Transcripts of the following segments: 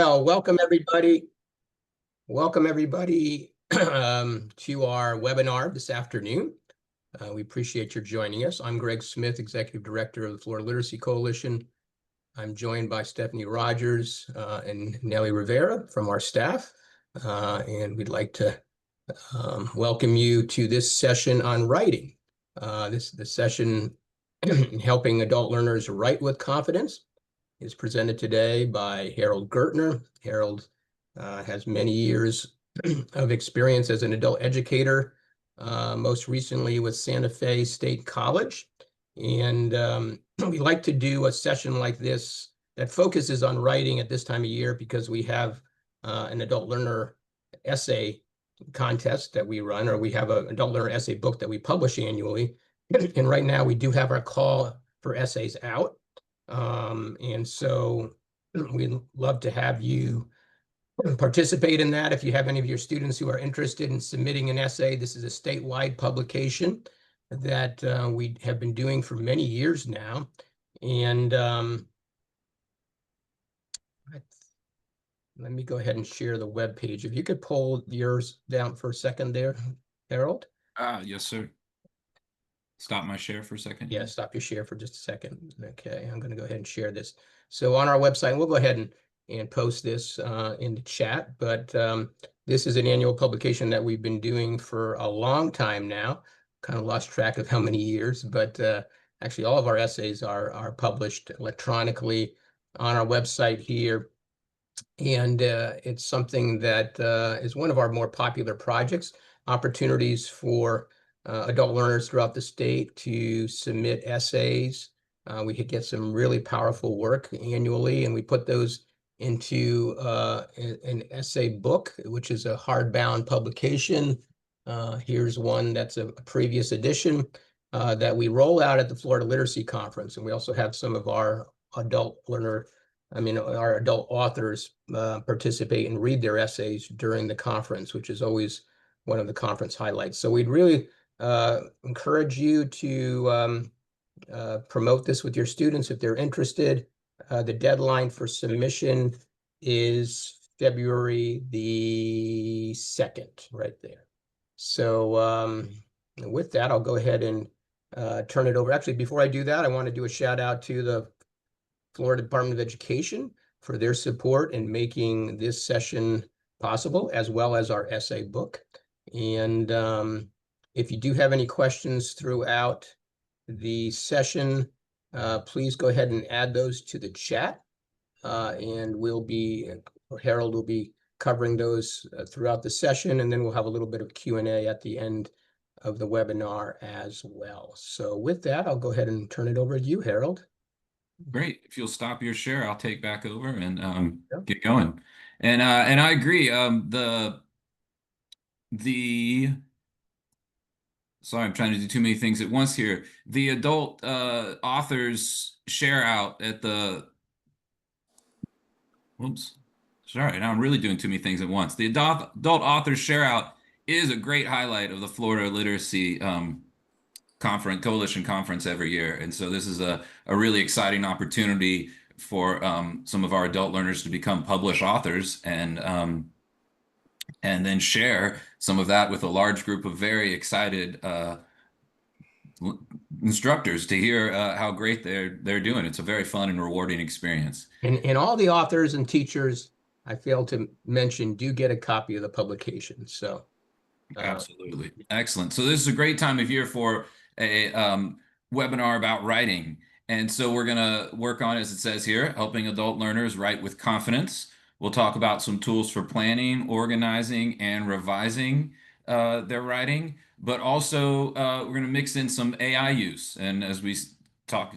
Well, welcome everybody. Welcome everybody to our webinar this afternoon. We appreciate your joining us. I'm Greg Smith, Executive Director of the Florida Literacy Coalition. I'm joined by Stephanie Rogers and Nellie Rivera from our staff. And we'd like to welcome you to this session on writing. The session helping adult learners write with confidence is presented today by Harold Gertner. Harold has many years of experience as an adult educator, most recently with Santa Fe State College. And we like to do a session like this that focuses on writing at this time of year because we have an adult learner essay contest that we run, or we have an adult learner essay book that we publish annually. And right now we do have our call for essays out. And so we'd love to have you participate in that. If you have any of your students who are interested in submitting an essay, this is a statewide publication that we have been doing for many years now. And let me go ahead and share the web page. If you could pull yours down for a second there, Harold. Yes, sir. Stop my share for a second. Yeah, stop your share for just a second. Okay, I'm going to go ahead and share this. So on our website, we'll go ahead and post this in the chat, but this is an annual publication that we've been doing for a long time now. Kind of lost track of how many years, but actually all of our essays are published electronically on our website here. And it's something that is one of our more popular projects, opportunities for adult learners throughout the state to submit essays. We could get some really powerful work annually, and we put those into an essay book, which is a hardbound publication. Here's one that's a previous edition that we roll out at the Florida Literacy Conference. And we also have some of our adult our adult authors participate and read their essays during the conference, which is always one of the conference highlights. So we'd really encourage you to promote this with your students if they're interested. The deadline for submission is February the 2nd, right there. So with that, I'll go ahead and turn it over. Actually, before I do that, I want to do a shout out to the Florida Department of Education for their support in making this session possible, as well as our essay book. And if you do have any questions throughout the session, please go ahead and add those to the chat. And Harold will be covering those throughout the session, and then we'll have a little bit of Q&A at the end of the webinar as well. So with that, I'll go ahead and turn it over to you, Harold. Great. If you'll stop your share, I'll take back over and get going. And I agree. Sorry, I'm trying to do too many things at once here. The adult authors share out at the Sorry, now I'm really doing too many things at once. The adult authors share out is a great highlight of the Florida Literacy Coalition conference every year. And so this is a really exciting opportunity for some of our adult learners to become published authors and then share some of that with a large group of very excited instructors to hear how great they're doing. It's a very fun and rewarding experience. And all the authors and teachers, I failed to mention, do get a copy of the publication. So absolutely. Excellent. So this is a great time of year for a webinar about writing. And so we're going to work on, as it says here, helping adult learners write with confidence. We'll talk about some tools for planning, organizing, and revising their writing, but also we're going to mix in some AI use. And as we talk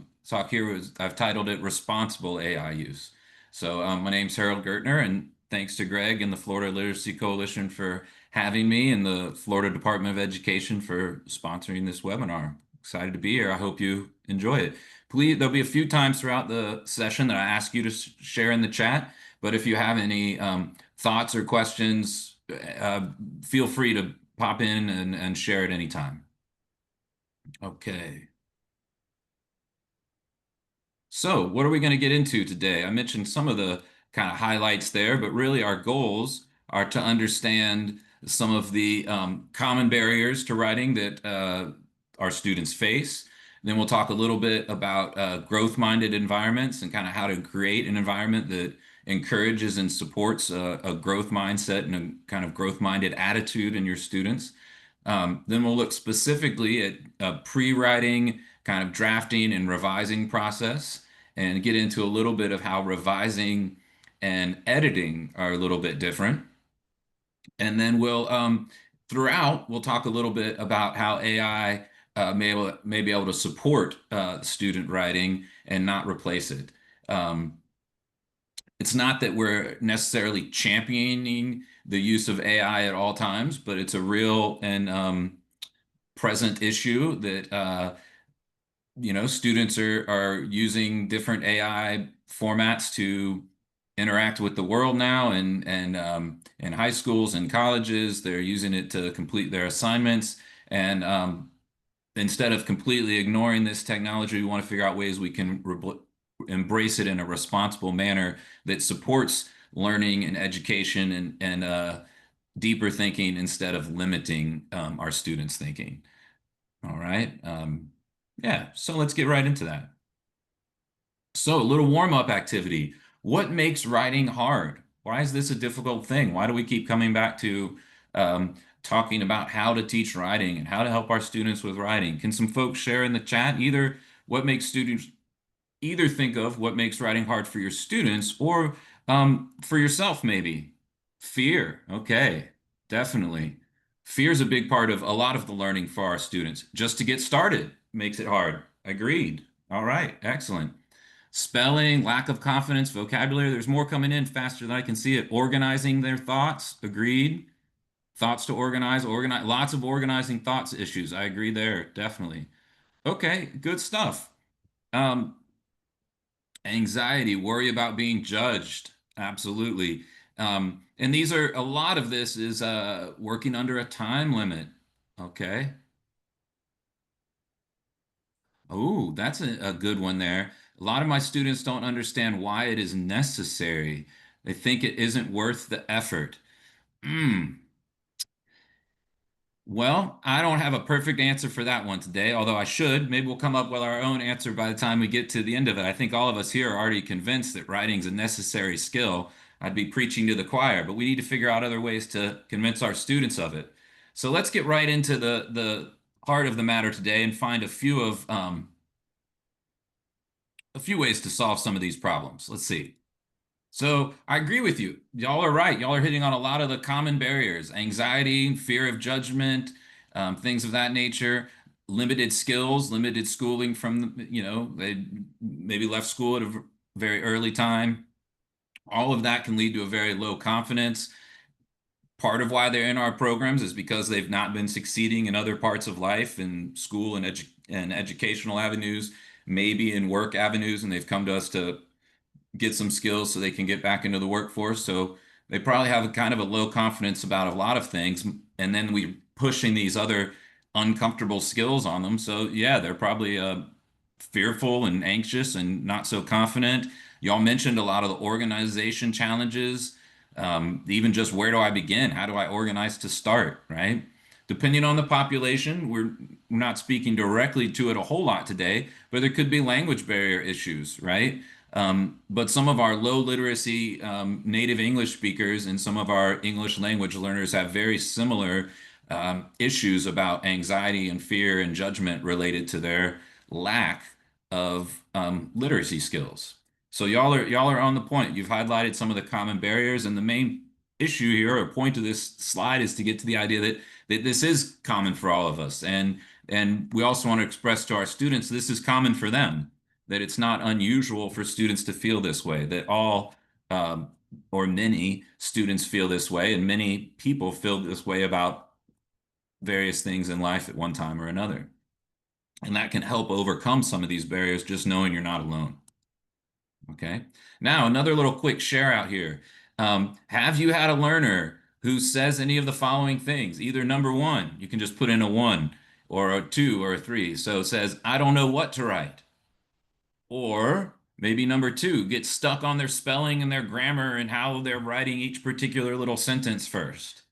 here, I've titled it Responsible AI Use. So my name's Harold Gertner, and thanks to Greg and the Florida Literacy Coalition for having me, and the Florida Department of Education for sponsoring this webinar. Excited to be here. I hope you enjoy it. Please, there'll be a few times throughout the session that I ask you to share in the chat, but if you have any thoughts or questions, feel free to pop in and share at any time. Okay. So what are we going to get into today? I mentioned some of the kind of highlights there, but really our goals are to understand some of the common barriers to writing that our students face. Then we'll talk a little bit about growth-minded environments and kind of how to create an environment that encourages and supports a growth mindset and a kind of growth-minded attitude in your students. Then we'll look specifically at pre-writing, kind of drafting and revising process, and get into a little bit of how revising and editing are a little bit different. And then throughout, we'll talk a little bit about how AI may be able to support student writing and not replace it. Um, it's not that we're necessarily championing the use of AI at all times, but it's a real and present issue that students are using different AI formats to interact with the world now, and in high schools and colleges, they're using it to complete their assignments. And instead of completely ignoring this technology, we want to figure out ways we can embrace it in a responsible manner that supports learning and education and deeper thinking instead of limiting our students' thinking. All right. Yeah, so let's get right into that. So, a little warm-up activity. What makes writing hard? Why is this a difficult thing? Why do we keep coming back to talking about how to teach writing and how to help our students with writing? Can some folks share in the chat what makes students either think of what makes writing hard for your students or for yourself, maybe? Fear. Okay, definitely. Fear is a big part of a lot of the learning for our students. Just to get started makes it hard. Agreed. All right, excellent. Spelling, lack of confidence, vocabulary. There's more coming in faster than I can see it. Organizing their thoughts. Agreed. Thoughts to organize, lots of organizing thoughts issues. I agree there, definitely. Okay, good stuff. Um, Anxiety, worry about being judged. Absolutely. And a lot of this is working under a time limit. Okay. Oh, that's a good one there. A lot of my students don't understand why it is necessary. They think it isn't worth the effort. Hmm. Well, I don't have a perfect answer for that one today, although I should. Maybe we'll come up with our own answer by the time we get to the end of it. I think all of us here are already convinced that writing's a necessary skill. I'd be preaching to the choir, but we need to figure out other ways to convince our students of it. So let's get right into the heart of the matter today and find a few ways to solve some of these problems. Let's see. So I agree with you. Y'all are right. Y'all are hitting on a lot of the common barriers: anxiety, fear of judgment, things of that nature, limited skills, limited schooling they maybe left school at a very early time. All of that can lead to a very low confidence. Part of why they're in our programs is because they've not been succeeding in other parts of life, in school and educational avenues, maybe in work avenues, and they've come to us to get some skills so they can get back into the workforce. So they probably have a kind of a low confidence about a lot of things. And then we pushing these other uncomfortable skills on them. So yeah, they're probably fearful and anxious and not so confident. Y'all mentioned a lot of the organization challenges. Even just where do I begin? How do I organize to start, right? Depending on the population, we're not speaking directly to it a whole lot today, but there could be language barrier issues, right? But some of our low literacy native English speakers and some of our English language learners have very similar issues about anxiety and fear and judgment related to their lack of literacy skills. So y'all are on the point. You've highlighted some of the common barriers, and the main issue here or point of this slide is to get to the idea that this is common for all of us, and we also want to express to our students this is common for them, that it's not unusual for students to feel this way, that all or many students feel this way, and many people feel this way about various things in life at one time or another. And that can help overcome some of these barriers, just knowing you're not alone. Okay. Now, another little quick share out here. Have you had a learner who says any of the following things? Either number one, you can just put in a one, or a two, or a three. So it says, I don't know what to write. Or Maybe number two, get stuck on their spelling and their grammar and how they're writing each particular little sentence first.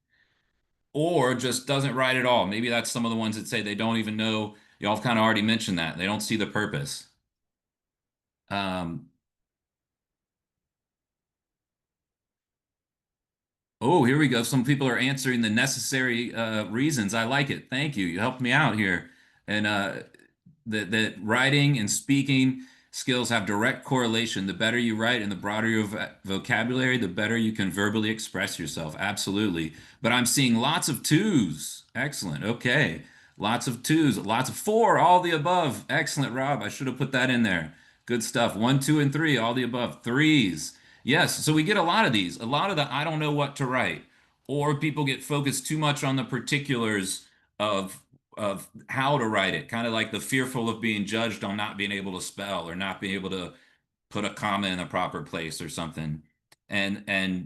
Or just doesn't write at all. Maybe that's some of the ones that say they don't even know. Y'all have kind of already mentioned that. They don't see the purpose. Um, oh, here we go. Some people are answering the necessary reasons. I like it. Thank you. You helped me out here. And that writing and speaking skills have direct correlation. The better you write and the broader your vocabulary, the better you can verbally express yourself. Absolutely. But I'm seeing lots of twos. Excellent. Okay. Lots of twos, lots of four, all the above. Excellent, Rob. I should have put that in there. Good stuff. One, two, and three, all the above. Threes. Yes. So we get a lot of these. A lot of the I don't know what to write. Or people get focused too much on the particulars of how to write it, kind of like the fearful of being judged on not being able to spell or not being able to put a comma in a proper place or something. And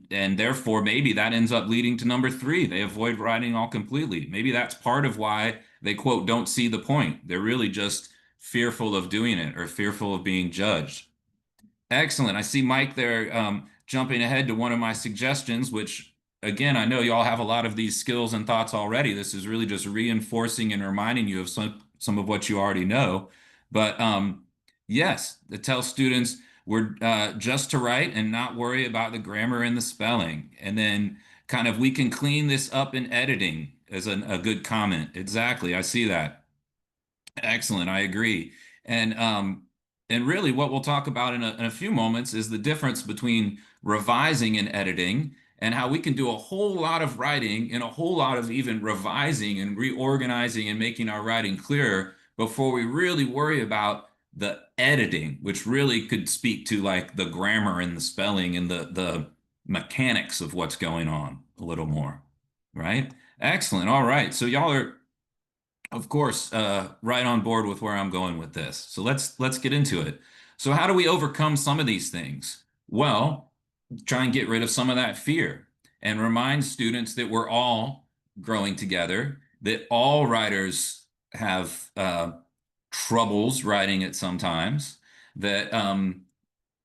therefore maybe that ends up leading to number three. They avoid writing all completely. Maybe that's part of why they quote don't see the point. They're really just fearful of doing it or fearful of being judged. Excellent. I see Mike there jumping ahead to one of my suggestions, which again, I know y'all have a lot of these skills and thoughts already. This is really just reinforcing and reminding you of some of what you already know. But yes, to tell students we're just to write and not worry about the grammar and the spelling. And then kind of we can clean this up in editing as a good comment. Exactly. I see that. Excellent. I agree. And really what we'll talk about in a few moments is the difference between revising and editing and how we can do a whole lot of writing and a whole lot of even revising and reorganizing and making our writing clearer before we really worry about the editing, which really could speak to like the grammar and the spelling and the mechanics of what's going on a little more, right? Excellent. All right. So y'all are of course, right on board with where I'm going with this. So let's get into it. So how do we overcome some of these things? Well, try and get rid of some of that fear and remind students that we're all growing together, that all writers have troubles writing it sometimes, that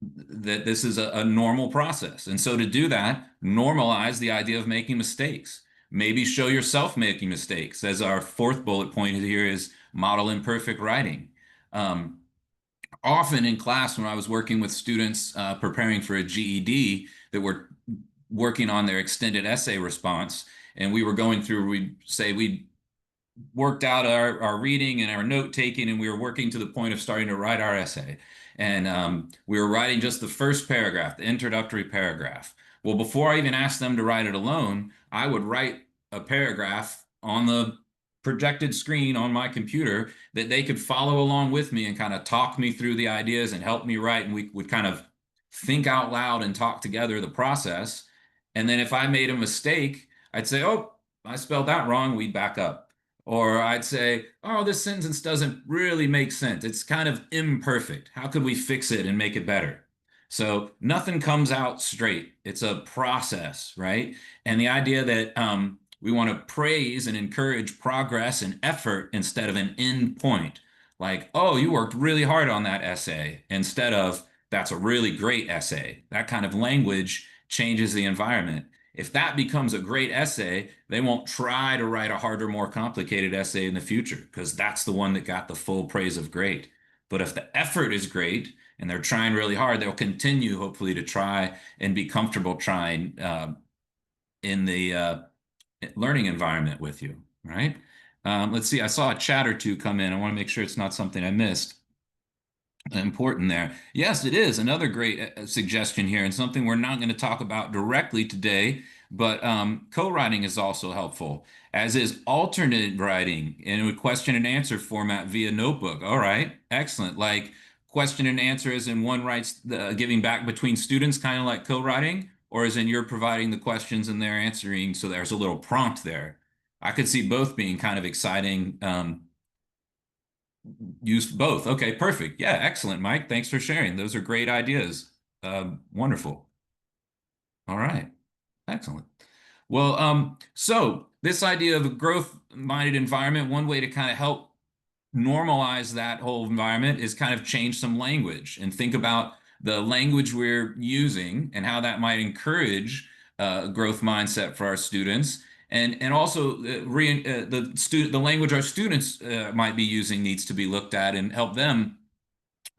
this is a normal process. And so to do that, normalize the idea of making mistakes. Maybe show yourself making mistakes, as our fourth bullet point here is model imperfect writing. Often in class, when I was working with students preparing for a GED that were working on their extended essay response, and we were going through, we worked out our reading and our note taking, and we were working to the point of starting to write our essay. And we were writing just the first paragraph, the introductory paragraph. Well, before I even asked them to write it alone, I would write a paragraph on the projected screen on my computer that they could follow along with me and kind of talk me through the ideas and help me write. And we would kind of think out loud and talk together the process. And then if I made a mistake, I'd say, oh, I spelled that wrong. We'd back up. Or I'd say, oh, this sentence doesn't really make sense. It's kind of imperfect. How could we fix it and make it better? So nothing comes out straight. It's a process, right? And the idea that we want to praise and encourage progress and effort instead of an end point. Like, oh, you worked really hard on that essay, instead of that's a really great essay. That kind of language changes the environment. If that becomes a great essay, they won't try to write a harder, more complicated essay in the future because that's the one that got the full praise of great. But if the effort is great and they're trying really hard, they'll continue, hopefully, to try and be comfortable trying in the learning environment with you, right? Let's see, I saw a chat or two come in. I want to make sure it's not something I missed. Important there. Yes, it is another great suggestion here, and something we're not going to talk about directly today, but co-writing is also helpful, as is alternate writing in a question and answer format via notebook. All right, excellent. Like question and answer is in one writes giving back between students, kind of like co-writing, or is in you're providing the questions and they're answering, so there's a little prompt there. I could see both being kind of exciting. Use both. Okay, perfect. Yeah, excellent, Mike. Thanks for sharing. Those are great ideas. Wonderful. All right, excellent. Well, so this idea of a growth-minded environment, one way to kind of help normalize that whole environment is kind of change some language and think about the language we're using and how that might encourage a growth mindset for our students. And also the language our students might be using needs to be looked at and help them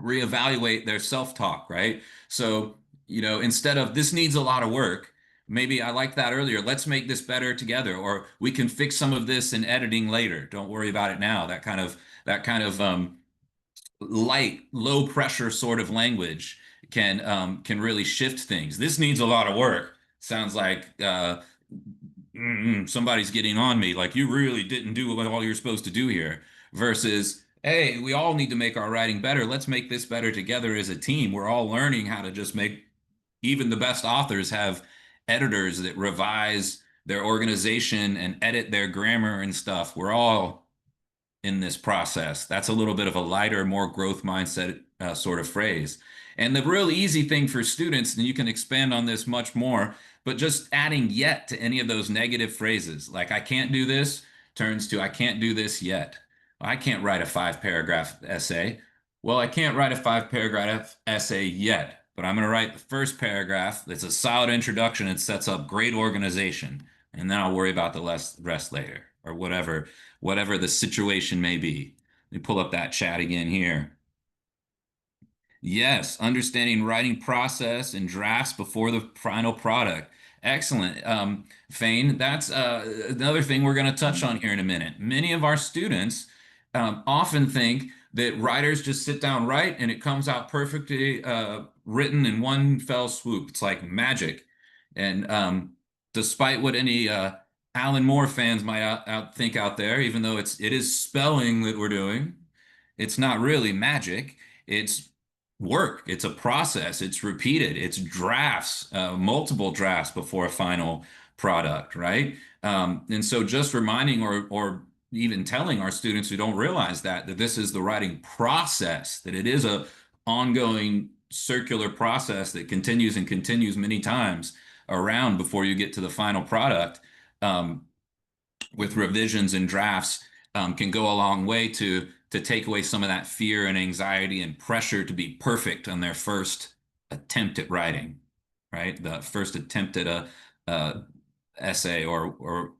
reevaluate their self-talk, right? So, instead of this needs a lot of work, maybe I like that earlier. Let's make this better together, or we can fix some of this in editing later. Don't worry about it now. That kind of light, low pressure sort of language can really shift things. This needs a lot of work. Sounds like somebody's getting on me, like you really didn't do what all you're supposed to do here, versus, hey, we all need to make our writing better. Let's make this better together as a team. We're all learning how to just make, even the best authors have editors that revise their organization and edit their grammar and stuff. We're all in this process. That's a little bit of a lighter, more growth mindset sort of phrase. And the real easy thing for students, and you can expand on this much more, but just adding yet to any of those negative phrases, like I can't do this, turns to I can't do this yet. I can't write a 5-paragraph essay. Well, I can't write a 5-paragraph essay yet, but I'm going to write the first paragraph that's a solid introduction and sets up great organization. And then I'll worry about the rest later, or whatever the situation may be. Let me pull up that chat again here. Yes, understanding writing process and drafts before the final product. Excellent. Fane, that's another thing we're going to touch on here in a minute. Many of our students often think that writers just sit down, write, and it comes out perfectly written in one fell swoop. It's like magic. And despite what any Alan Moore fans might think out there, even though it is spelling that we're doing, it's not really magic. It's work. It's a process. It's repeated. It's drafts, multiple drafts before a final product, right? And so just reminding or even telling our students who don't realize that this is the writing process, that it is a ongoing circular process that continues and continues many times around before you get to the final product, with revisions and drafts, can go a long way to take away some of that fear and anxiety and pressure to be perfect on their first attempt at writing, right? The first attempt at a essay or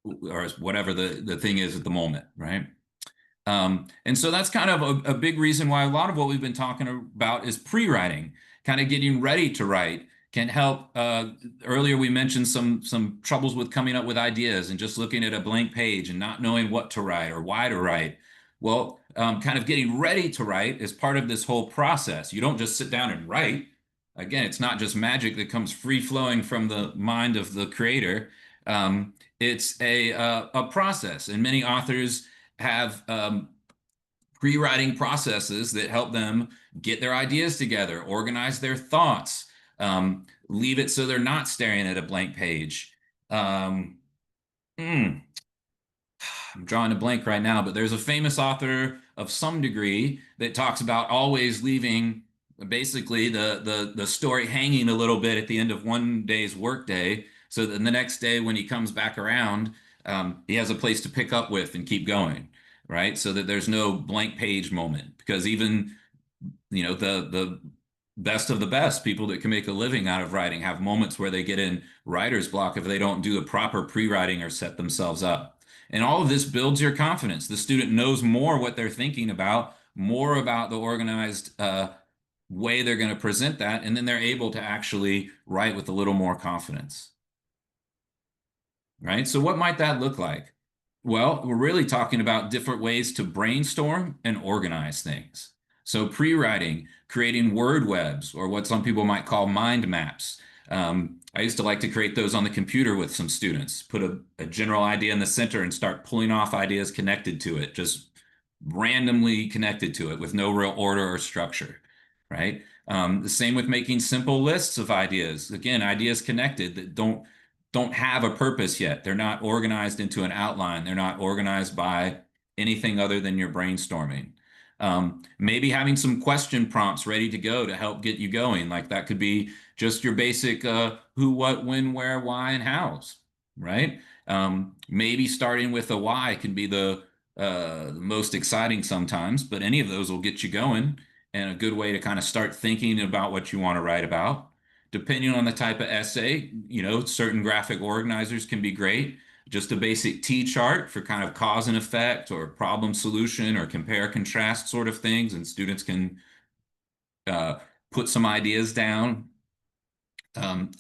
whatever the thing is at the moment, right? And so that's kind of a big reason why a lot of what we've been talking about is pre-writing, kind of getting ready to write can help. Earlier we mentioned some troubles with coming up with ideas and just looking at a blank page and not knowing what to write or why to write. Well, kind of getting ready to write is part of this whole process. You don't just sit down and write. Again, it's not just magic that comes free flowing from the mind of the creator. It's a process, and many authors have pre-writing processes that help them get their ideas together, organize their thoughts, leave it so they're not staring at a blank page. I'm drawing a blank right now, but there's a famous author of some degree that talks about always leaving basically the story hanging a little bit at the end of one day's workday, so that the next day when he comes back around, he has a place to pick up with and keep going, right? So that there's no blank page moment, because even the best of the best people that can make a living out of writing have moments where they get in writer's block if they don't do the proper pre-writing or set themselves up. And all of this builds your confidence. The student knows more what they're thinking about, more about the organized way they're going to present that, and then they're able to actually write with a little more confidence. Right? So what might that look like? Well, we're really talking about different ways to brainstorm and organize things. So pre-writing, creating word webs, or what some people might call mind maps. I used to like to create those on the computer with some students, put a general idea in the center and start pulling off ideas connected to it, just randomly connected to it with no real order or structure, right? The same with making simple lists of ideas. Again, ideas connected that don't have a purpose yet. They're not organized into an outline. They're not organized by anything other than your brainstorming. Maybe having some question prompts ready to go to help get you going. Like that could be just your basic who, what, when, where, why, and hows, right? Maybe starting with a why can be the most exciting sometimes, but any of those will get you going. and a good way to kind of start thinking about what you want to write about. Depending on the type of essay, certain graphic organizers can be great. Just a basic T chart for kind of cause and effect or problem solution or compare contrast sort of things, and students can uh, put some ideas down.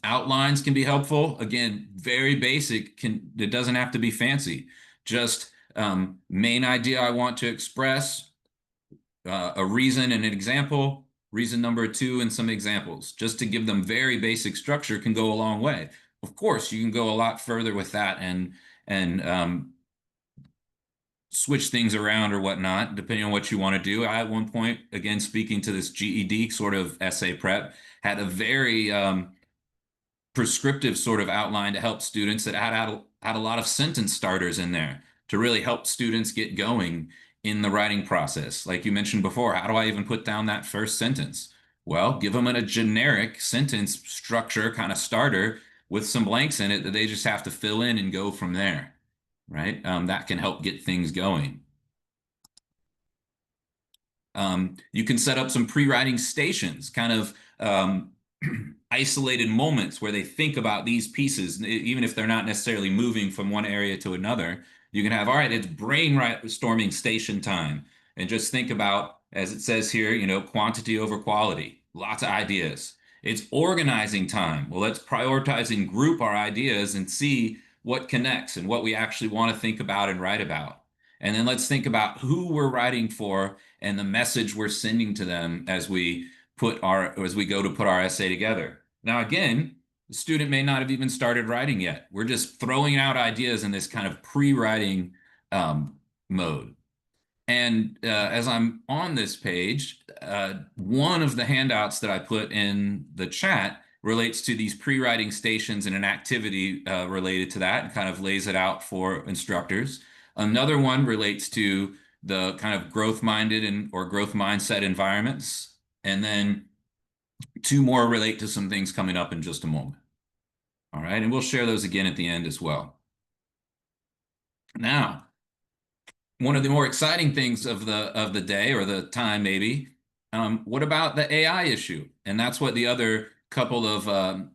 Outlines can be helpful. Again, very basic. It doesn't have to be fancy. Just main idea I want to express, a reason and an example, reason number two, and some examples. Just to give them very basic structure can go a long way. Of course, you can go a lot further with that and switch things around or whatnot, depending on what you want to do. I, at one point, again, speaking to this GED sort of essay prep, had a very prescriptive sort of outline to help students that had a lot of sentence starters in there to really help students get going in the writing process. Like you mentioned before, how do I even put down that first sentence? Well, give them a generic sentence structure kind of starter with some blanks in it that they just have to fill in and go from there, right? That can help get things going. You can set up some pre-writing stations, kind of isolated moments where they think about these pieces, even if they're not necessarily moving from one area to another. You can have, all right, it's brainstorming station time. And just think about, as it says here, quantity over quality, lots of ideas. It's organizing time. Well, let's prioritize and group our ideas and see what connects and what we actually want to think about and write about. And then let's think about who we're writing for and the message we're sending to them as we go to put our essay together. Now, again, the student may not have even started writing yet. We're just throwing out ideas in this kind of pre-writing mode. And as I'm on this page, one of the handouts that I put in the chat relates to these pre-writing stations and an activity related to that, and kind of lays it out for instructors. Another one relates to the kind of growth-minded or growth mindset environments. And then two more relate to some things coming up in just a moment. All right, and we'll share those again at the end as well. Now, one of the more exciting things of the day or the time, maybe, what about the AI issue? And that's what the other couple of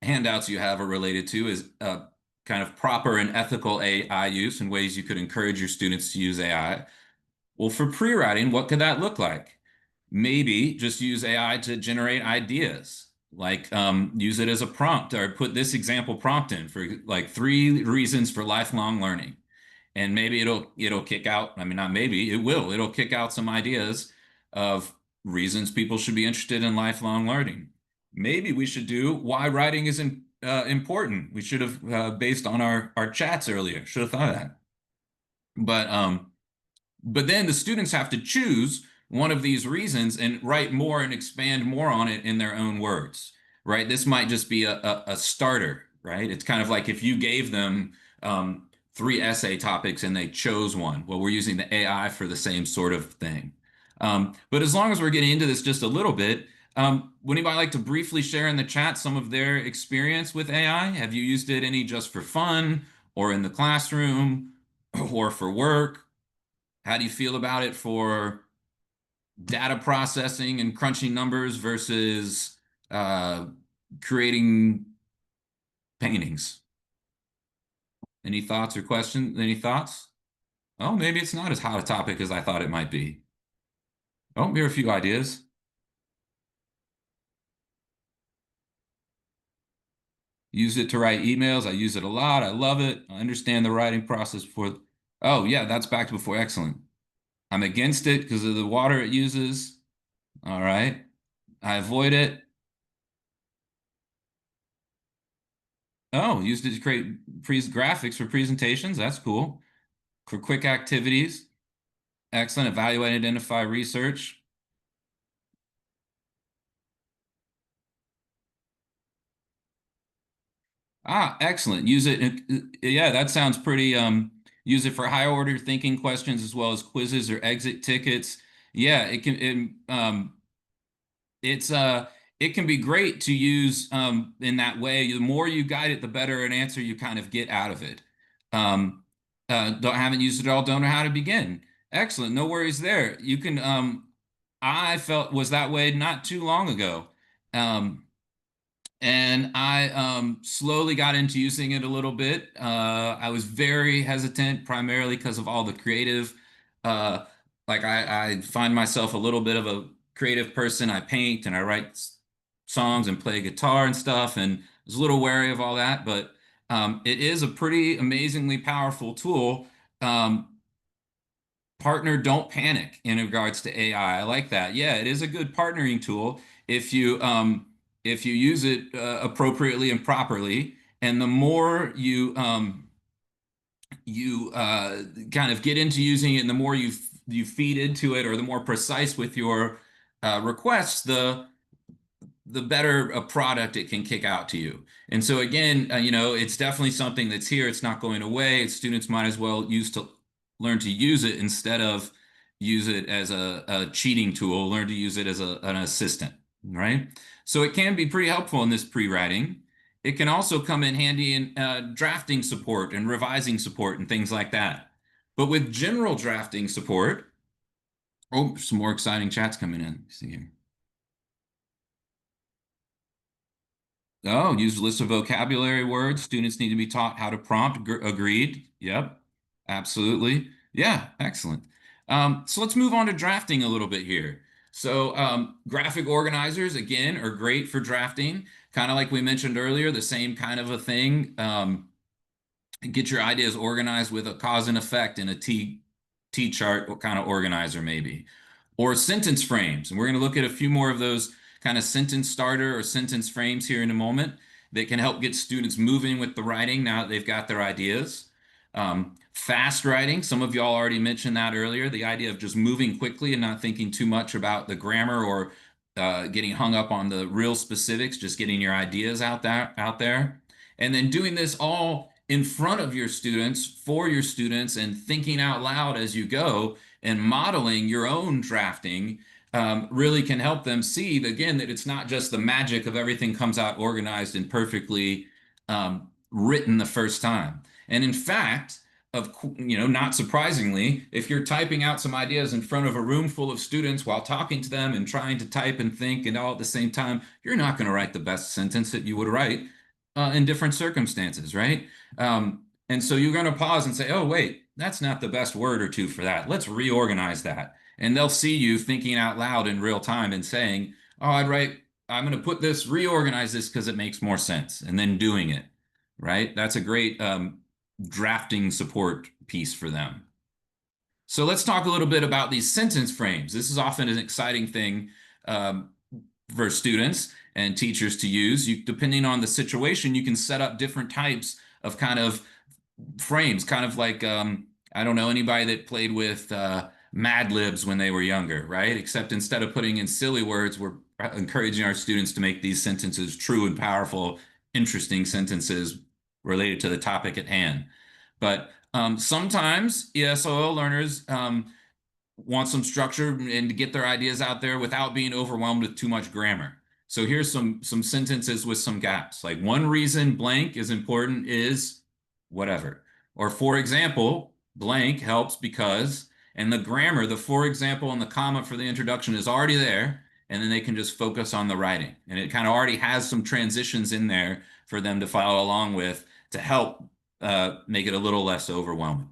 handouts you have are related to, is kind of proper and ethical AI use and ways you could encourage your students to use AI. Well, for pre-writing, what could that look like? Maybe just use AI to generate ideas, like use it as a prompt, or put this example prompt in for like 3 reasons for lifelong learning. And maybe it'll kick out, I mean, not maybe, it'll kick out some ideas of reasons people should be interested in lifelong learning. Maybe we should do why writing is important. We should have, based on our chats earlier, should have thought of that. But then the students have to choose one of these reasons and write more and expand more on it in their own words, right? This might just be a starter, right? It's kind of like if you gave them 3 essay topics and they chose one. Well, we're using the AI for the same sort of thing. But as long as we're getting into this just a little bit, would anybody like to briefly share in the chat some of their experience with AI? Have you used it any just for fun or in the classroom or for work? How do you feel about it for data processing and crunching numbers versus creating paintings? Any thoughts or questions? Any thoughts? Oh, maybe it's not as hot a topic as I thought it might be. Oh, here are a few ideas. Use it to write emails. I use it a lot. I love it. I understand the writing process for. Oh, yeah, that's back to before. Excellent. I'm against it because of the water it uses. All right. I avoid it. Oh, used it to create graphics for presentations. That's cool. For quick activities. Excellent. Evaluate, identify, research. Ah, excellent. Use it. Yeah, that sounds pretty. Use it for higher order thinking questions as well as quizzes or exit tickets. Yeah, it can be great to use in that way. The more you guide it, the better an answer you kind of get out of it. Haven't used it all, don't know how to begin. Excellent, no worries there. You can I felt was that way not too long ago. Um, and I slowly got into using it a little bit. I was very hesitant, primarily because of all the creative. Uh, like I find myself a little bit of a creative person. I paint and I write songs and play guitar and stuff, and I was a little wary of all that. But it is a pretty amazingly powerful tool. Um, Partner, don't panic in regards to AI. I like that. Yeah, it is a good partnering tool if you use it appropriately and properly. And the more you kind of get into using it, and the more you feed into it, or the more precise with your requests, the better a product it can kick out to you. And so again, it's definitely something that's here. It's not going away. Students might as well learn to use it instead of use it as a cheating tool. Learn to use it as an assistant, right? So it can be pretty helpful in this pre-writing. It can also come in handy in drafting support and revising support and things like that. But with general drafting support, oh, some more exciting chats coming in. See here. Oh, use a list of vocabulary words. Students need to be taught how to prompt. Agreed. Yep. Absolutely. Yeah. Excellent. So let's move on to drafting a little bit here. So graphic organizers, again, are great for drafting. Kind of like we mentioned earlier, the same kind of a thing. Get your ideas organized with a cause and effect in a T chart kind of organizer, maybe. Or sentence frames. And we're going to look at a few more of those kind of sentence starter or sentence frames here in a moment that can help get students moving with the writing now that they've got their ideas. Fast writing, some of y'all already mentioned that earlier, the idea of just moving quickly and not thinking too much about the grammar or getting hung up on the real specifics, just getting your ideas out there. And then doing this all in front of your students, for your students, and thinking out loud as you go and modeling your own drafting really can help them see, again, that it's not just the magic of everything comes out organized and perfectly written the first time. And in fact, not surprisingly, if you're typing out some ideas in front of a room full of students while talking to them and trying to type and think and all at the same time, you're not going to write the best sentence that you would write in different circumstances, right? And so you're going to pause and say, oh, wait, that's not the best word or two for that. Let's reorganize that. And they'll see you thinking out loud in real time and saying, oh, I'm going to reorganize this because it makes more sense, and then doing it, right? That's a great drafting support piece for them. So let's talk a little bit about these sentence frames. This is often an exciting thing for students and teachers to use. Depending on the situation, you can set up different types of kind of frames, kind of like, I don't know, anybody that played with Mad Libs when they were younger, right? Except instead of putting in silly words, we're encouraging our students to make these sentences true and powerful, interesting sentences related to the topic at hand. But sometimes ESOL learners want some structure and to get their ideas out there without being overwhelmed with too much grammar. So here's some sentences with some gaps. Like, one reason blank is important is whatever. Or, for example, blank helps because, and the grammar, the for example and the comma for the introduction is already there, and then they can just focus on the writing. And it kind of already has some transitions in there for them to follow along with to help make it a little less overwhelming.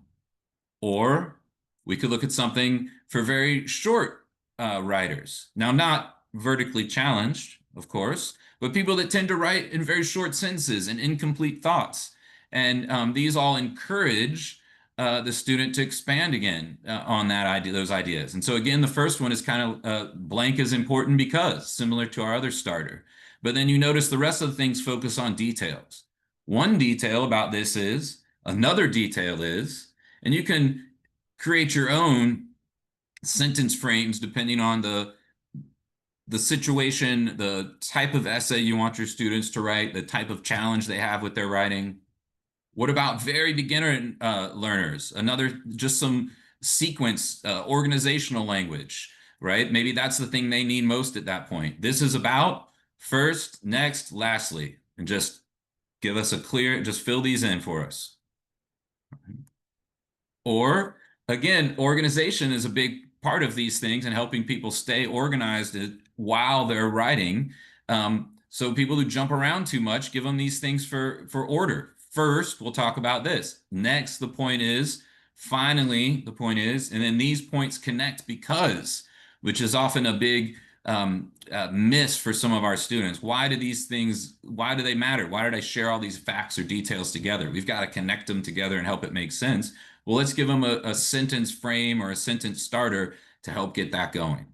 Or we could look at something for very short writers. Now, not vertically challenged, of course, but people that tend to write in very short sentences and incomplete thoughts. And these all encourage the student to expand again on that idea, those ideas. And so again, the first one is kind of blank is important because, similar to our other starter. But then you notice the rest of the things focus on details. One detail about this is, another detail is, and you can create your own sentence frames depending on the situation, the type of essay you want your students to write, the type of challenge they have with their writing. What about very beginner learners? Just some sequence, organizational language, right? Maybe that's the thing they need most at that point. This is about first, next, lastly, and just give us just fill these in for us. Or again, organization is a big part of these things and helping people stay organized while they're writing. So people who jump around too much, give them these things for order. First, we'll talk about this. Next, the point is, finally, the point is, and then these points connect because, which is often a big miss for some of our students. Why do these things, why do they matter? Why did I share all these facts or details together? We've got to connect them together and help it make sense. Well, let's give them a sentence frame or a sentence starter to help get that going.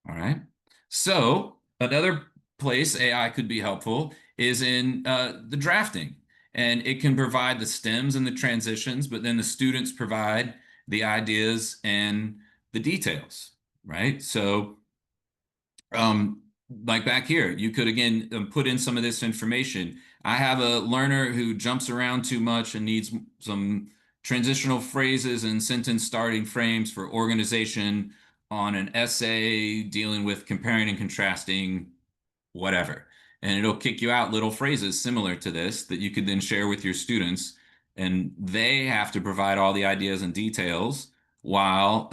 All right. So another place AI could be helpful is in the drafting. And it can provide the stems and the transitions, but then the students provide the ideas and the details, right? So like back here, you could again put in some of this information. I have a learner who jumps around too much and needs some transitional phrases and sentence starting frames for organization on an essay dealing with comparing and contrasting, whatever. And it'll kick you out little phrases similar to this that you could then share with your students. And they have to provide all the ideas and details while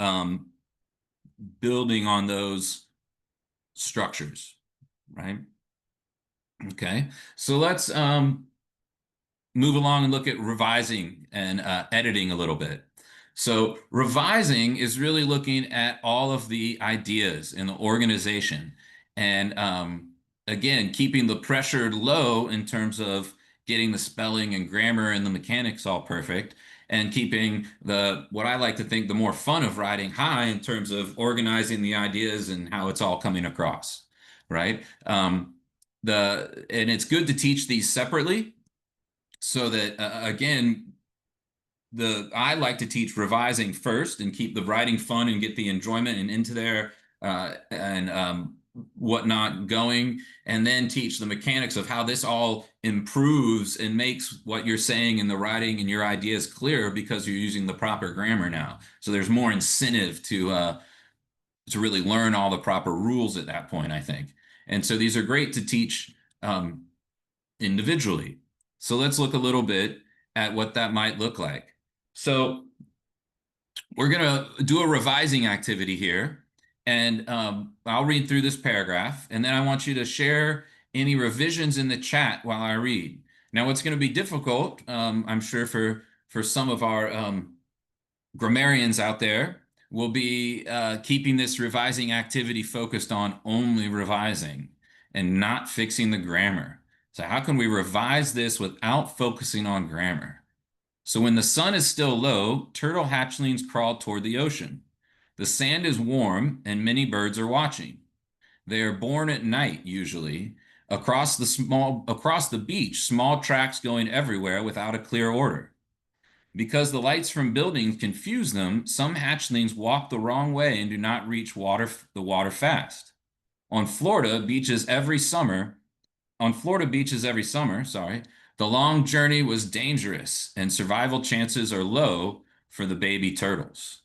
building on those structures, right? Okay, so let's move along and look at revising and editing a little bit. So revising is really looking at all of the ideas in the organization and again, keeping the pressure low in terms of getting the spelling and grammar and the mechanics all perfect and keeping the, what I like to think, the more fun of writing high in terms of organizing the ideas and how it's all coming across, right? And it's good to teach these separately so that again, I like to teach revising first and keep the writing fun and get the enjoyment and into there and whatnot going, and then teach the mechanics of how this all improves and makes what you're saying in the writing and your ideas clearer because you're using the proper grammar now. So there's more incentive to really learn all the proper rules at that point, I think. And so these are great to teach individually. So let's look a little bit at what that might look like. So we're going to do a revising activity here, and I'll read through this paragraph, and then I want you to share any revisions in the chat while I read. Now, what's going to be difficult, I'm sure for some of our grammarians out there, will be keeping this revising activity focused on only revising and not fixing the grammar. So how can we revise this without focusing on grammar? So when the sun is still low, turtle hatchlings crawl toward the ocean. The sand is warm and many birds are watching. They are born at night, usually. Across the beach, small tracks going everywhere without a clear order. Because the lights from buildings confuse them, some hatchlings walk the wrong way and do not reach the water fast. On Florida beaches every summer, sorry, the long journey was dangerous and survival chances are low for the baby turtles.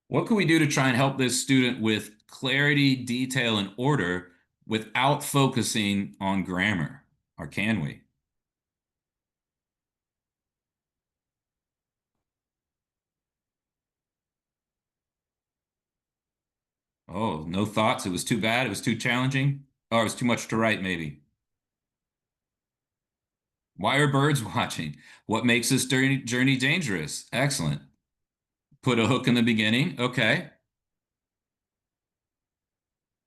What can we do to try and help this student with clarity, detail, and order without focusing on grammar? Or can we? Oh, no thoughts. It was too bad. It was too challenging. Or it was too much to write, maybe. Why are birds watching? What makes this journey dangerous? Excellent. Put a hook in the beginning. Okay.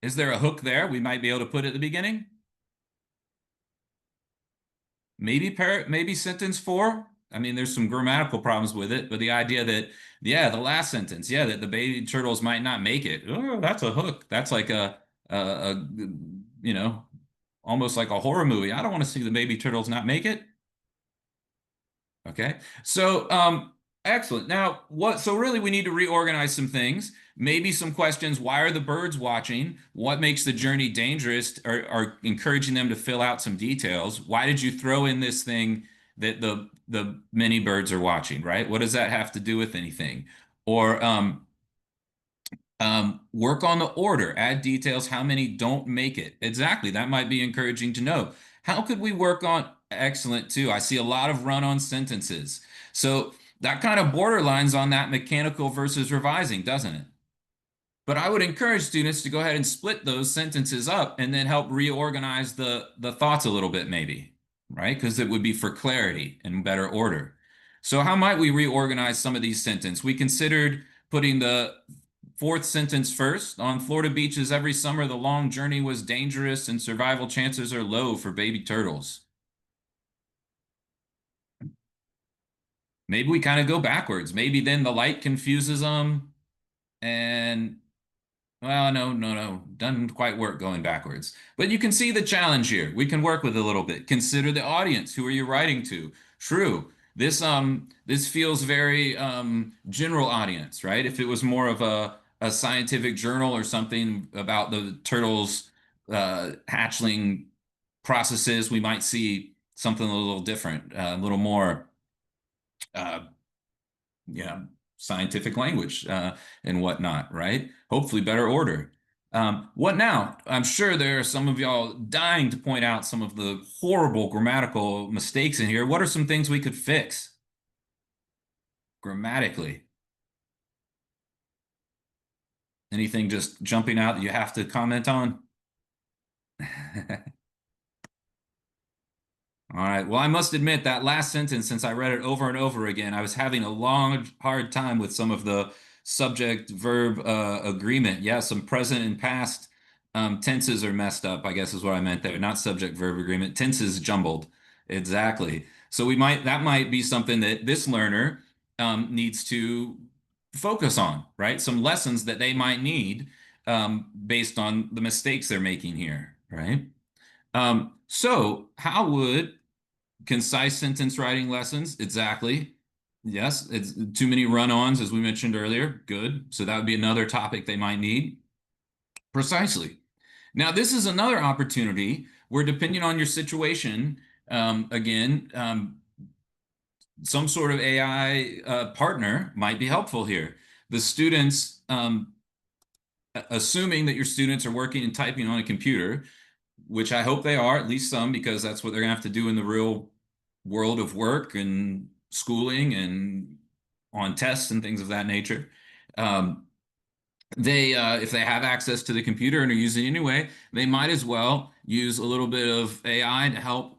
Is there a hook there we might be able to put at the beginning? Maybe sentence 4. I mean, there's some grammatical problems with it, but the idea that, yeah, the last sentence, yeah, that the baby turtles might not make it. Oh, that's a hook. That's like a you know, almost like a horror movie. I don't want to see the baby turtles not make it. Okay. So, excellent. Now, so really we need to reorganize some things. Maybe some questions. Why are the birds watching? What makes the journey dangerous? Or encouraging them to fill out some details. Why did you throw in this thing that the many birds are watching, right? What does that have to do with anything? Or work on the order, add details, how many don't make it. Exactly, that might be encouraging to know. How could we work on, excellent too. I see a lot of run-on sentences. So That kind of borderlines on that mechanical versus revising, doesn't it? But I would encourage students to go ahead and split those sentences up and then help reorganize the thoughts a little bit, maybe, right? Because it would be for clarity and better order. So how might we reorganize some of these sentences? We considered putting the fourth sentence first. On Florida beaches every summer, the long journey was dangerous and survival chances are low for baby turtles. Maybe we kind of go backwards. Maybe then the light confuses them and well, no. Doesn't quite work going backwards. But you can see the challenge here. We can work with a little bit. Consider the audience. Who are you writing to? True. This feels very general audience, right? If it was more of a scientific journal or something about the turtles hatchling processes, we might see something a little different, a little more uh, yeah, scientific language and whatnot, right? Hopefully better order. What now? I'm sure there are some of y'all dying to point out some of the horrible grammatical mistakes in here. What are some things we could fix grammatically? Anything just jumping out that you have to comment on? All right. Well, I must admit that last sentence, since I read it over and over again, I was having a long, hard time with some of the subject verb agreement. Yeah, some present and past tenses are messed up, I guess is what I meant there. Not subject verb agreement. Tenses jumbled. Exactly. So that might be something that this learner needs to focus on, right? Some lessons that they might need based on the mistakes they're making here, right? So how would concise sentence writing lessons? Exactly. Yes, it's too many run-ons, as we mentioned earlier. Good. So that would be another topic they might need. Precisely. Now, this is another opportunity where, depending on your situation, again, some sort of AI partner might be helpful here. The students, assuming that your students are working and typing on a computer, which I hope they are, at least some, because that's what they're gonna have to do in the real world of work and schooling and on tests and things of that nature. Um, if they have access to the computer and are using it anyway, they might as well use a little bit of AI to help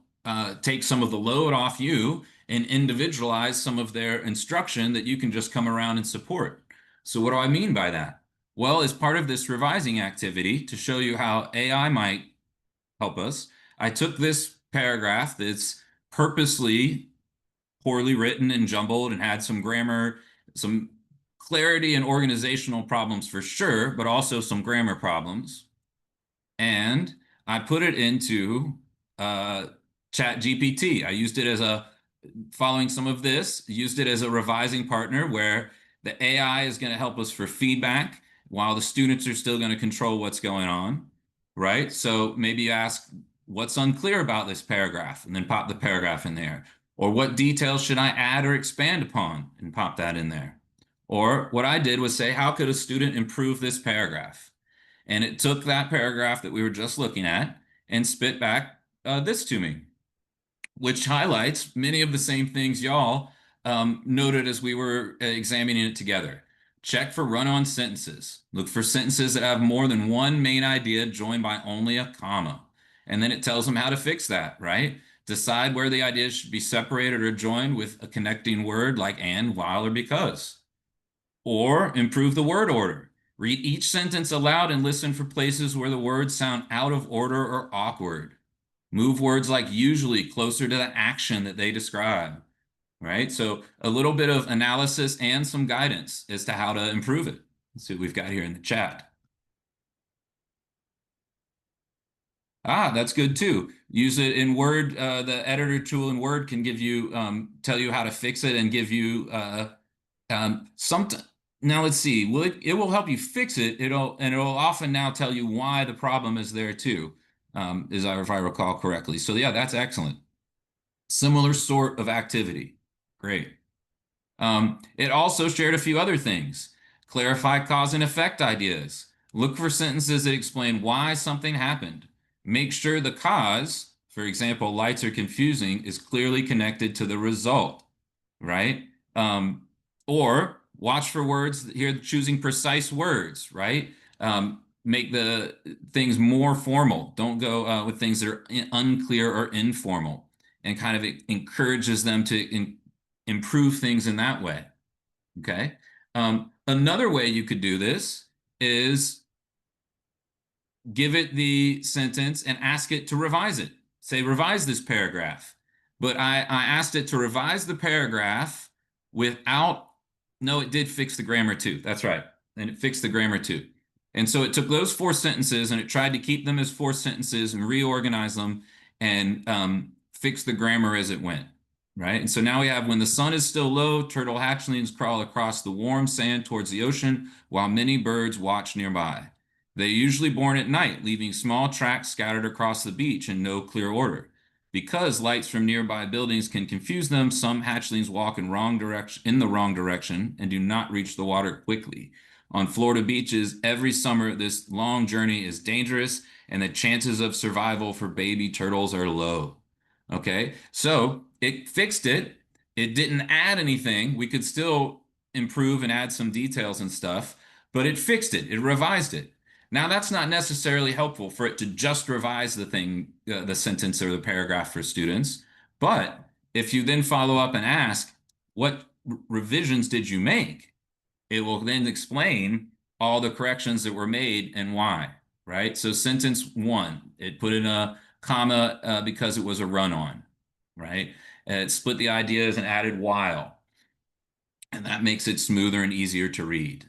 take some of the load off you and individualize some of their instruction that you can just come around and support. So what do I mean by that? Well, as part of this revising activity, to show you how AI might help us, I took this paragraph that's purposely poorly written and jumbled and had some grammar, some clarity and organizational problems for sure, but also some grammar problems. And I put it into Chat GPT. I used it as following some of this, used it as a revising partner where the AI is going to help us for feedback while the students are still going to control what's going on, right? So maybe you ask, what's unclear about this paragraph? And then pop the paragraph in there. Or what details should I add or expand upon? And pop that in there. Or what I did was say, how could a student improve this paragraph? And it took that paragraph that we were just looking at and spit back this to me, which highlights many of the same things y'all noted as we were examining it together. Check for run-on sentences. Look for sentences that have more than one main idea joined by only a comma. And then it tells them how to fix that, right? Decide where the ideas should be separated or joined with a connecting word like and, while, or because. Or improve the word order. Read each sentence aloud and listen for places where the words sound out of order or awkward. Move words like usually closer to the action that they describe, right? So a little bit of analysis and some guidance as to how to improve it. Let's see what we've got here in the chat. Ah, that's good too. Use it in Word. The editor tool in Word can give you, tell you how to fix it and give you some. Now let's see. It will help you fix it. It'll often now tell you why the problem is there too, if I recall correctly. So yeah, that's excellent. Similar sort of activity. Great. It also shared a few other things. Clarify cause and effect ideas. Look for sentences that explain why something happened. Make sure the cause, for example, lights are confusing, is clearly connected to the result, right? Or watch for words here, choosing precise words, right? Make the things more formal. Don't go with things that are unclear or informal, and kind of encourages them to improve things in that way. Okay. Another way you could do this is give it the sentence and ask it to revise it. Say, revise this paragraph. But I asked it to revise the paragraph without, no, it did fix the grammar too. That's right. And it fixed the grammar too. And so it took those 4 sentences and it tried to keep them as 4 sentences and reorganize them and fix the grammar as it went. Right. And so now we have, when the sun is still low, turtle hatchlings crawl across the warm sand towards the ocean while many birds watch nearby. They're usually born at night, leaving small tracks scattered across the beach in no clear order. Because lights from nearby buildings can confuse them, some hatchlings walk in the wrong direction and do not reach the water quickly. On Florida beaches, every summer, this long journey is dangerous, and the chances of survival for baby turtles are low. Okay, so it fixed it. It didn't add anything. We could still improve and add some details and stuff, but it fixed it. It revised it. Now, that's not necessarily helpful for it to just revise the thing, the sentence or the paragraph for students. But if you then follow up and ask, what revisions did you make? It will then explain all the corrections that were made and why, right? So sentence 1, it put in a comma because it was a run-on, right? It split the ideas and added while, and that makes it smoother and easier to read.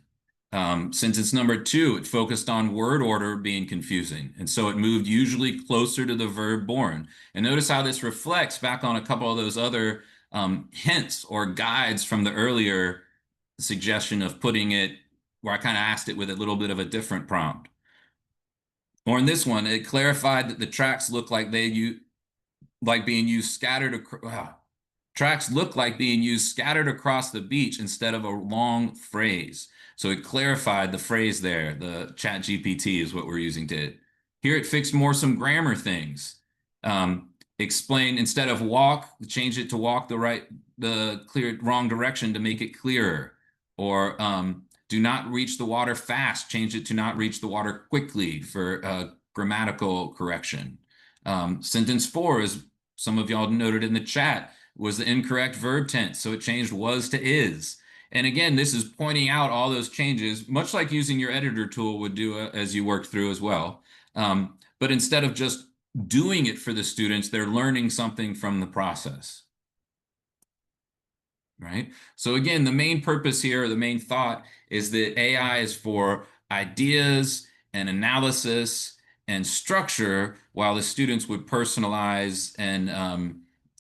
Sentence number 2, it focused on word order being confusing, and so it moved usually closer to the verb born. And notice how this reflects back on a couple of those other hints or guides from the earlier suggestion of putting it where I kind of asked it with a little bit of a different prompt. Or in this one, it clarified that the tracks look like being used scattered tracks look like being used scattered across the beach instead of a long phrase. So it clarified the phrase there. The chat GPT is what we're using to here. It fixed some grammar things. Explain, instead of walk, change it to walk the wrong direction to make it clearer. Or do not reach the water fast, change it to not reach the water quickly for grammatical correction. Sentence 4, as some of y'all noted in the chat, was the incorrect verb tense. So it changed was to is. And again, this is pointing out all those changes, much like using your editor tool would do as you work through as well. But instead of just doing it for the students, they're learning something from the process. Right? So again, the main purpose here, the main thought is that AI is for ideas and analysis and structure, while the students would personalize and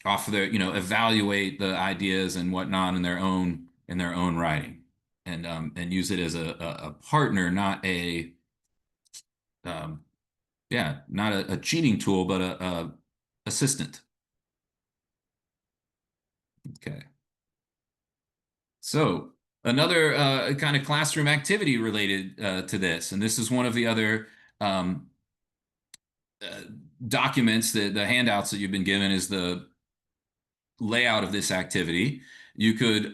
off of their, evaluate the ideas and whatnot in their own writing, and use it as a partner, not a not a cheating tool, but a assistant. Okay. So another kind of classroom activity related to this, and this is one of the other documents, the handouts that you've been given, is the layout of this activity. You could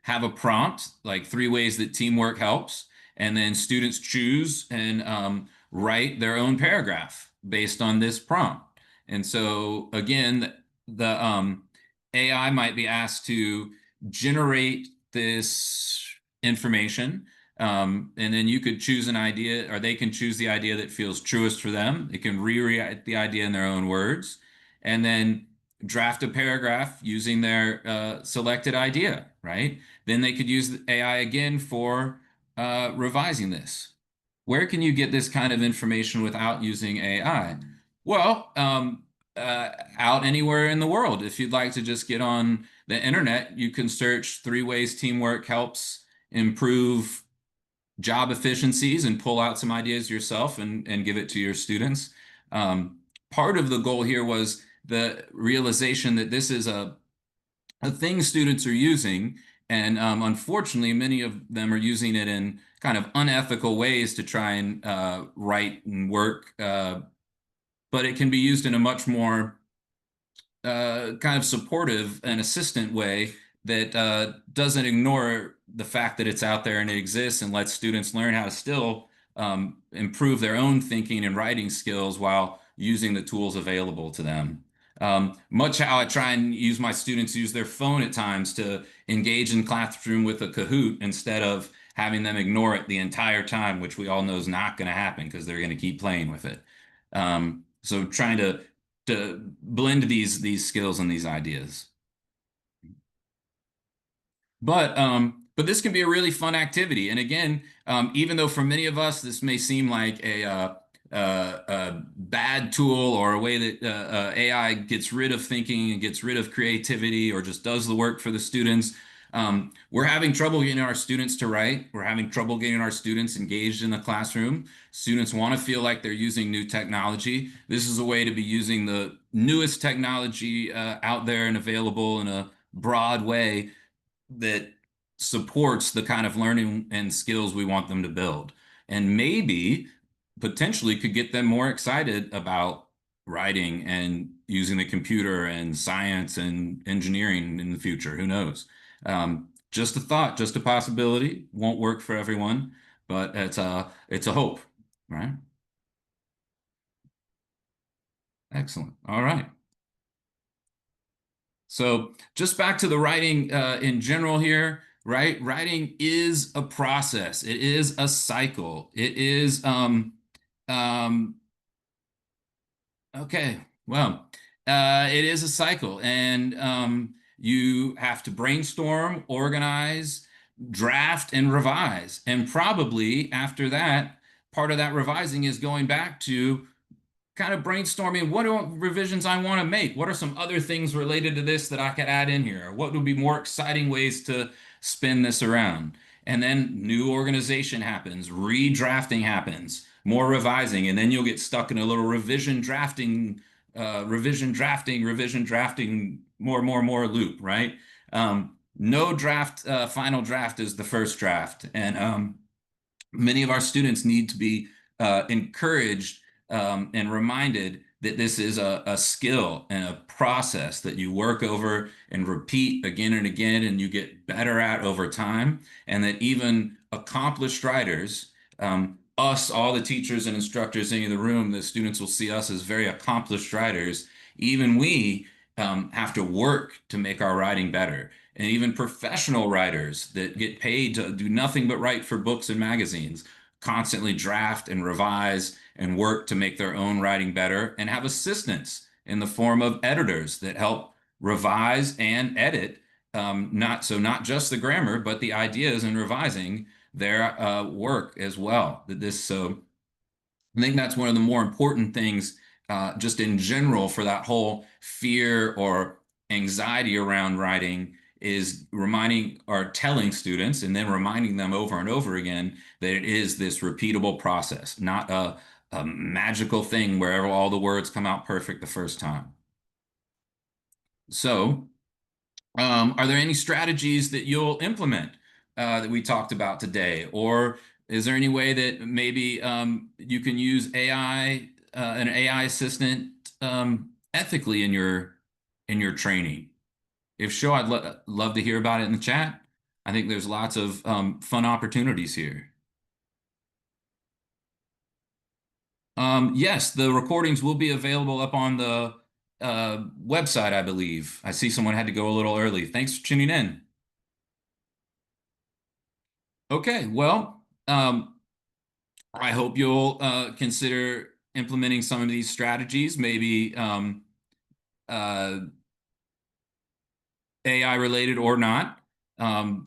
have a prompt, like 3 ways that teamwork helps, and then students choose and write their own paragraph based on this prompt. And so again, the AI might be asked to generate this information, and then you could choose an idea, or they can choose the idea that feels truest for them. They can rewrite the idea in their own words, and then draft a paragraph using their selected idea, right? Then they could use the AI again for revising this. Where can you get this kind of information without using AI? Well, out anywhere in the world. If you'd like to just get on the internet, you can search 3 ways teamwork helps improve job efficiencies and pull out some ideas yourself and give it to your students. Part of the goal here was the realization that this is a thing students are using, and unfortunately, many of them are using it in kind of unethical ways to try and write and work, but it can be used in a much more kind of supportive and assistant way that doesn't ignore the fact that it's out there and it exists, and lets students learn how to still improve their own thinking and writing skills while using the tools available to them. Much how I try and use my students use their phone at times to engage in classroom with a Kahoot instead of having them ignore it the entire time, which we all know is not going to happen because they're going to keep playing with it. So trying to blend these skills and these ideas. But this can be a really fun activity. And again, even though for many of us this may seem like a bad tool or a way that AI gets rid of thinking and gets rid of creativity or just does the work for the students, we're having trouble getting our students to write. We're having trouble getting our students engaged in the classroom. Students want to feel like they're using new technology. This is a way to be using the newest technology out there and available in a broad way that supports the kind of learning and skills we want them to build. And maybe potentially could get them more excited about writing and using the computer and science and engineering in the future. Who knows? Just a thought, just a possibility. Won't work for everyone, but it's a hope, right? Excellent. All right. So just back to the writing in general here, right? Writing is a process. It is a cycle. It is um, okay. Well, it is a cycle, and you have to brainstorm, organize, draft, and revise. And probably after that, part of that revising is going back to kind of brainstorming what are revisions I want to make. What are some other things related to this that I could add in here? What would be more exciting ways to spin this around? And then new organization happens, redrafting happens, more revising, and then you'll get stuck in a little revision drafting, more loop, right? No draft, final draft is the first draft. And many of our students need to be encouraged and reminded that this is a skill and a process that you work over and repeat again and again, and you get better at over time. And that even accomplished writers, us, all the teachers and instructors in the room, the students will see us as very accomplished writers. Even we have to work to make our writing better. And even professional writers that get paid to do nothing but write for books and magazines constantly draft and revise and work to make their own writing better, and have assistants in the form of editors that help revise and edit, not just the grammar, but the ideas and revising their work as well. So I think that's one of the more important things, just in general, for that whole fear or anxiety around writing, is reminding or telling students and then reminding them over and over again that it is this repeatable process, not a magical thing where all the words come out perfect the first time. So, are there any strategies that you'll implement that we talked about today? Or is there any way that maybe you can use an AI assistant ethically in your training? If so, I'd love to hear about it in the chat. I think there's lots of fun opportunities here. Yes, the recordings will be available up on the website, I believe. I see someone had to go a little early. Thanks for tuning in. Okay, well, I hope you'll consider implementing some of these strategies, maybe AI related or not. Whoa,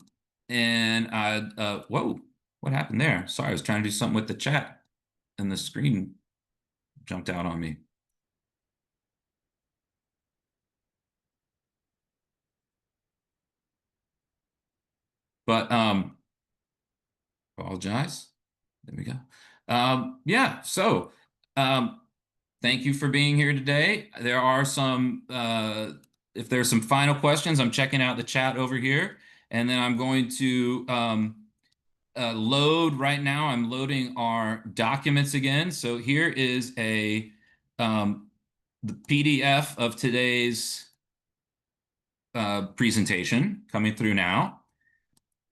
what happened there? Sorry, I was trying to do something with the chat and the screen jumped out on me. But apologize. There we go. Yeah, so thank you for being here today. There are some, if there's some final questions, I'm checking out the chat over here, and then I'm going to load right now. I'm loading our documents again. So here is the PDF of today's presentation coming through now.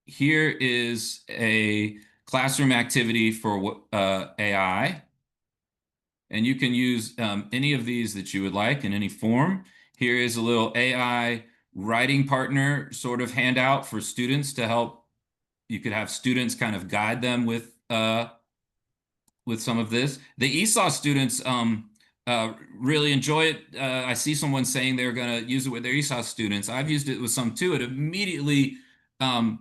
Here is a classroom activity for AI. And you can use any of these that you would like in any form. Here is a little AI writing partner sort of handout for students to help. You could have students kind of guide them with some of this. The ESOL students really enjoy it. I see someone saying they're going to use it with their ESOL students. I've used it with some too. It immediately from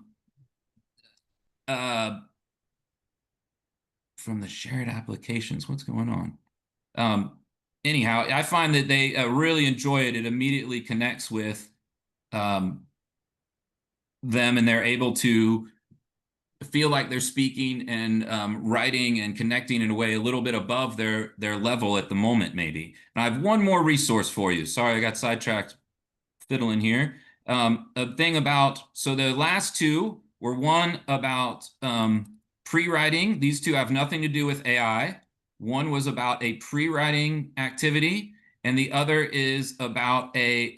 the shared applications, what's going on? Anyhow, I find that they really enjoy it. It immediately connects with them, and they're able to feel like they're speaking and writing and connecting in a way a little bit above their level at the moment, maybe. And I have one more resource for you. Sorry, I got sidetracked fiddling here. A thing about, so the last two were one about pre-writing. These two have nothing to do with AI. One was about a pre-writing activity, and the other is about the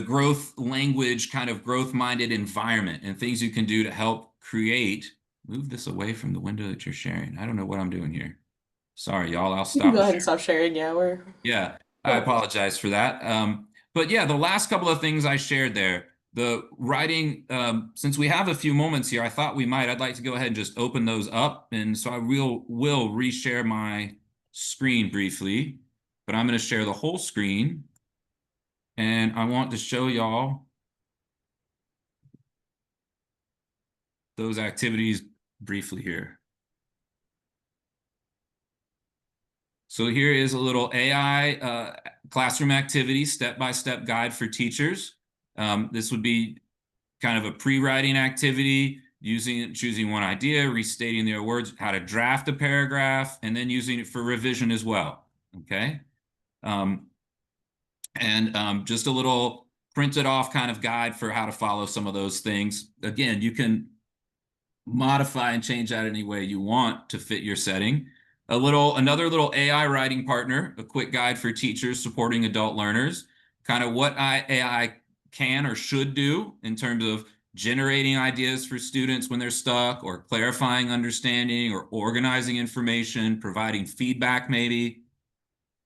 growth language, kind of growth-minded environment and things you can do to help create. Move this away from the window that you're sharing. I don't know what I'm doing here. Sorry, y'all. I'll You can stop go the ahead and share. stop sharing. Yeah, Yeah, I apologize for that. But yeah, the last couple of things I shared there, the writing, since we have a few moments here, I thought I'd like to go ahead and just open those up. And so I will reshare my screen briefly, but I'm going to share the whole screen. And I want to show y'all those activities briefly here. So here is a little AI classroom activity, step-by-step guide for teachers. This would be kind of a pre-writing activity, choosing one idea, restating their words, how to draft a paragraph, and then using it for revision as well, okay? Just a little printed off kind of guide for how to follow some of those things. Again, you can modify and change that any way you want to fit your setting. Another little AI writing partner, a quick guide for teachers supporting adult learners, kind of what AI can or should do in terms of generating ideas for students when they're stuck, or clarifying understanding, or organizing information, providing feedback maybe,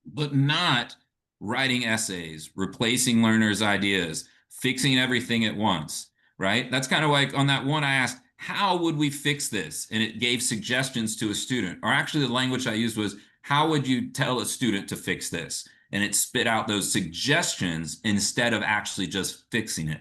but not writing essays, replacing learners' ideas, fixing everything at once, right? That's kind of like on that one I asked, how would we fix this? And it gave suggestions to a student. Or actually the language I used was, how would you tell a student to fix this? And it spit out those suggestions instead of actually just fixing it.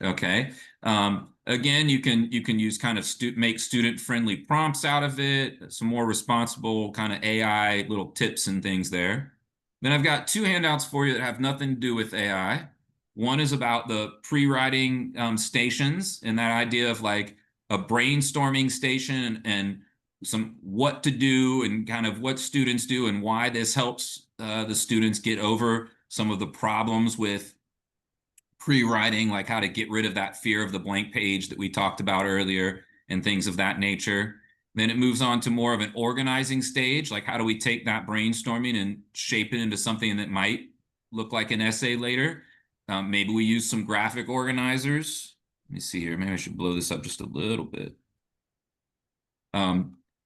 Okay. Again, you can use kind of make student-friendly prompts out of it, some more responsible kind of AI little tips and things there. Then I've got two handouts for you that have nothing to do with AI. One is about the pre-writing stations, and that idea of like a brainstorming station and some what to do and kind of what students do and why this helps the students get over some of the problems with pre-writing, like how to get rid of that fear of the blank page that we talked about earlier and things of that nature. Then it moves on to more of an organizing stage, like how do we take that brainstorming and shape it into something that might look like an essay later. Maybe we use some graphic organizers. Let me see here. Maybe I should blow this up just a little bit.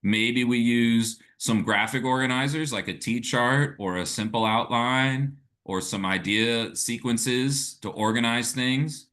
Maybe we use some graphic organizers like a T-chart or a simple outline or some idea sequences to organize things,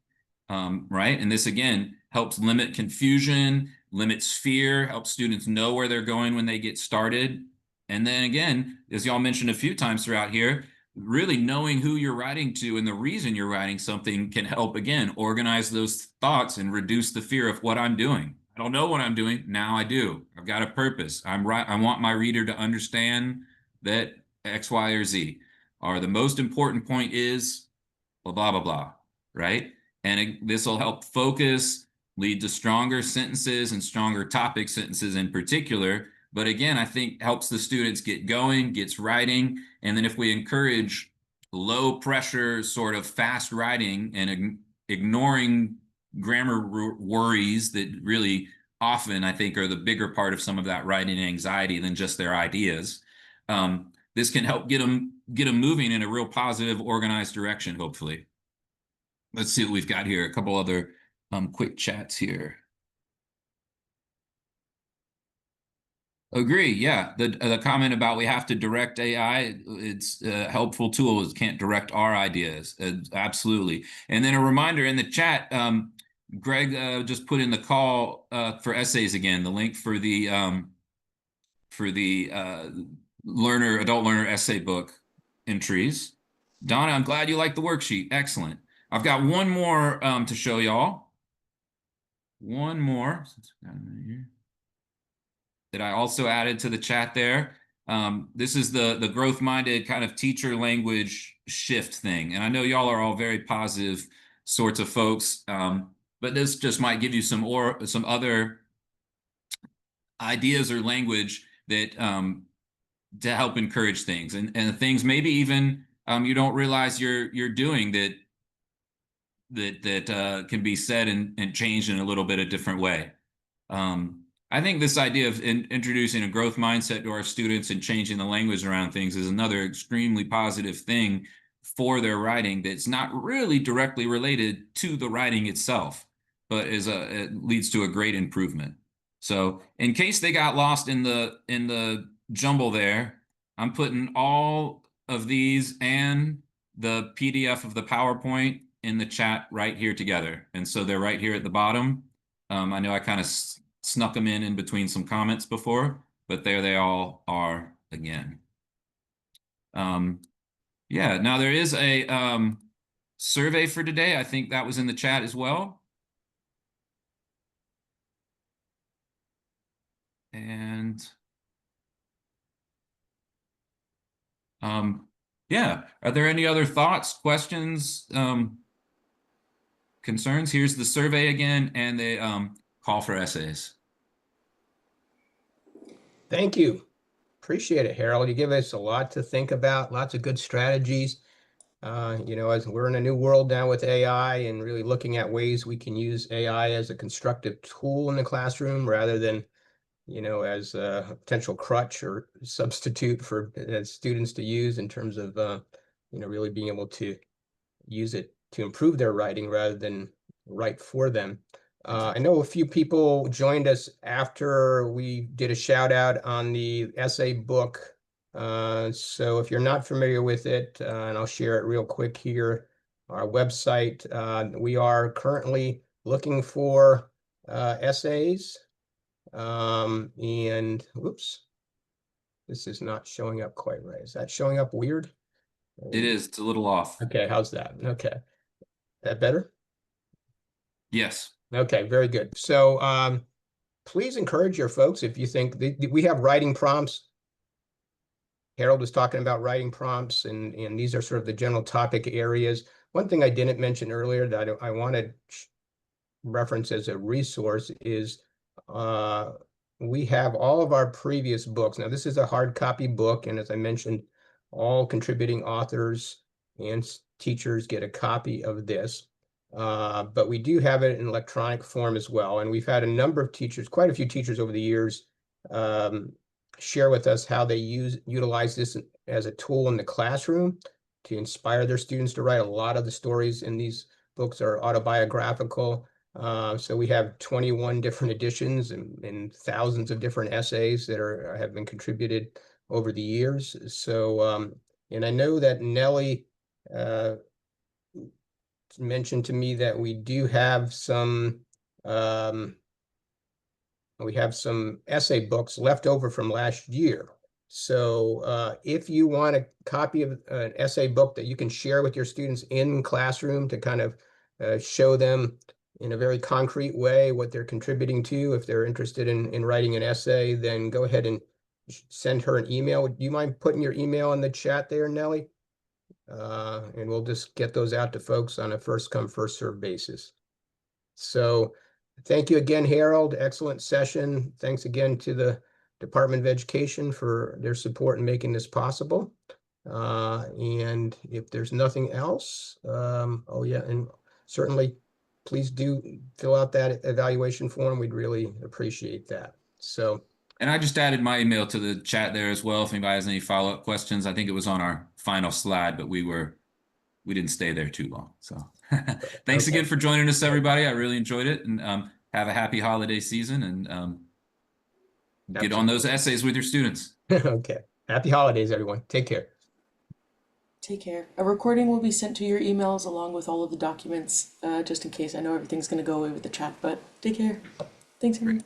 right? And this, again, helps limit confusion, limits fear, helps students know where they're going when they get started. And then again, as y'all mentioned a few times throughout here, really knowing who you're writing to and the reason you're writing something can help, again, organize those thoughts and reduce the fear of what I'm doing. I don't know what I'm doing. Now I do. I've got a purpose. I want my reader to understand that X, Y, or Z. Or the most important point is blah, blah, blah, blah, right? And this will help focus, lead to stronger sentences and stronger topic sentences in particular. But again, I think helps the students get going, gets writing. And then if we encourage low pressure, sort of fast writing and ignoring grammar worries that really often I think are the bigger part of some of that writing anxiety than just their ideas. This can help get them get them moving in a real positive, organized direction, hopefully. Let's see what we've got here. A couple other quick chats here. Agree. Yeah. The comment about we have to direct AI, it's a helpful tool. It can't direct our ideas. Absolutely. And then a reminder in the chat, Greg just put in the call for essays again, the link for the adult learner essay book entries. Donna, I'm glad you like the worksheet. Excellent. I've got one more to show y'all. One more that I also added to the chat there. This is the growth-minded kind of teacher language shift thing. And I know y'all are all very positive sorts of folks, but this just might give you some other ideas or language that to help encourage things and things maybe even you don't realize you're doing that can be said and changed in a little bit of different way. I think this idea of introducing a growth mindset to our students and changing the language around things is another extremely positive thing for their writing that's not really directly related to the writing itself, but it leads to a great improvement. So in case they got lost in the jumble there, I'm putting all of these and the PDF of the PowerPoint in the chat right here together. And so they're right here at the bottom. I know I kind of snuck them in between some comments before, but there they all are again. Yeah, now there is a survey for today. I think that was in the chat as well. And yeah, are there any other thoughts, questions, concerns? Here's the survey again and the call for essays. Thank you. Appreciate it, Harold. You give us a lot to think about, lots of good strategies. As we're in a new world now with AI and really looking at ways we can use AI as a constructive tool in the classroom rather than, as a potential crutch or substitute for students to use in terms of, really being able to use it to improve their writing rather than write for them. I know a few people joined us after we did a shout out on the essay book. So if you're not familiar with it, and I'll share it real quick here, our website, we are currently looking for essays. And whoops, this is not showing up quite right. Is that showing up weird? It is. It's a little off. Okay, how's that? Okay. That better? Yes. Okay, very good. So please encourage your folks if you think we have writing prompts. Harold was talking about writing prompts, and these are sort of the general topic areas. One thing I didn't mention earlier that I wanted reference as a resource is we have all of our previous books. Now, this is a hard copy book, and as I mentioned, all contributing authors and teachers get a copy of this. But we do have it in electronic form as well. And we've had a number of teachers, quite a few teachers over the years, share with us how they utilize this as a tool in the classroom to inspire their students to write. A lot of the stories in these books are autobiographical. So we have 21 different editions and thousands of different essays that have been contributed over the years. So, and I know that Nellie mentioned to me that we do have some essay books left over from last year. So if you want a copy of an essay book that you can share with your students in classroom to kind of show them in a very concrete way what they're contributing to, if they're interested in writing an essay, then go ahead and send her an email. Do you mind putting your email in the chat there, Nellie? And we'll just get those out to folks on a first come, first served basis. So thank you again, Harold. Excellent session. Thanks again to the Department of Education for their support in making this possible. And if there's nothing else, oh yeah, and certainly please do fill out that evaluation form. We'd really appreciate that. So. And I just added my email to the chat there as well. If anybody has any follow-up questions, I think it was on our final slide, but we didn't stay there too long. So thanks Okay. again for joining us, everybody. I really enjoyed it, and have a happy holiday season, and get on those Absolutely. essays with your students. Okay. Happy holidays, everyone. Take care. Take care. A recording will be sent to your emails along with all of the documents, just in case. I know everything's going to go away with the chat, but take care. Thanks, everyone.